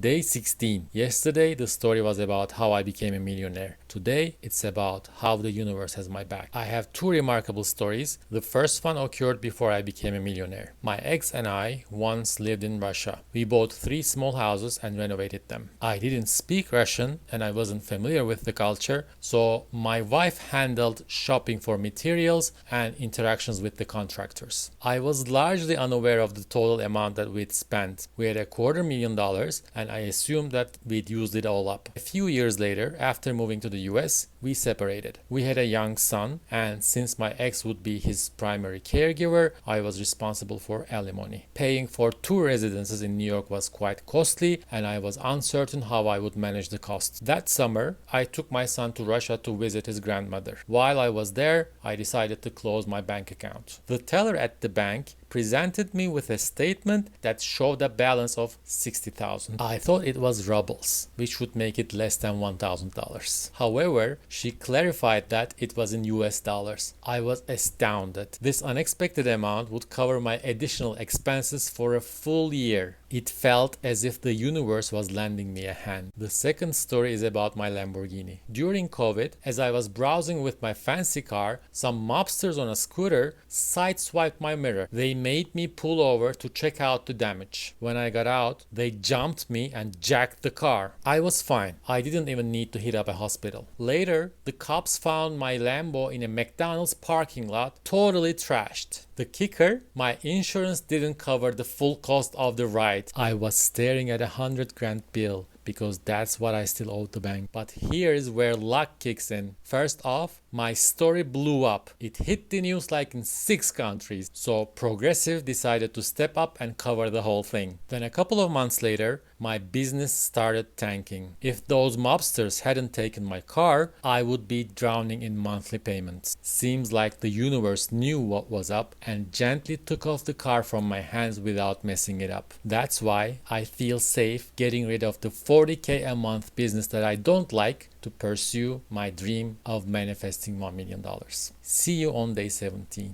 Day 16. Yesterday, the story was about how I became a millionaire. Today, it's about how the universe has my back. I have two remarkable stories. The first one occurred before I became a millionaire. My ex and I once lived in Russia. We bought 3 small houses and renovated them. I didn't speak Russian and I wasn't familiar with the culture, so my wife handled shopping for materials and interactions with the contractors. I was largely unaware of the total amount that we'd spent. We had $250,000 and I assumed that we'd used it all up. A few years later, after moving to the US, we separated. We had a young son, and since my ex would be his primary caregiver, I was responsible for alimony. Paying for 2 residences in New York was quite costly, and I was uncertain how I would manage the costs. That summer, I took my son to Russia to visit his grandmother. While I was there, I decided to close my bank account. The teller at the bank presented me with a statement that showed a balance of $60,000. I thought it was rubles, which would make it less than $1,000. However, she clarified that it was in US dollars. I was astounded. This unexpected amount would cover my additional expenses for a full year. It felt as if the universe was lending me a hand. The second story is about my Lamborghini. During COVID, as I was browsing with my fancy car, some mobsters on a scooter sideswiped my mirror. They made me pull over to check out the damage. When I got out, they jumped me and jacked the car. I was fine. I didn't even need to hit up a hospital. Later, the cops found my Lambo in a McDonald's parking lot, totally trashed. The kicker, my insurance didn't cover the full cost of the ride. I was staring at $100,000 bill because that's what I still owed the bank. But here's where luck kicks in. First off, my story blew up. It hit the news like in 6 countries. So Progressive decided to step up and cover the whole thing. Then a couple of months later, my business started tanking. If those mobsters hadn't taken my car, I would be drowning in monthly payments. Seems like the universe knew what was up and gently took off the car from my hands without messing it up. That's why I feel safe getting rid of the $40,000 a month business that I don't like to pursue my dream of manifesting $1 million. See you on day 17.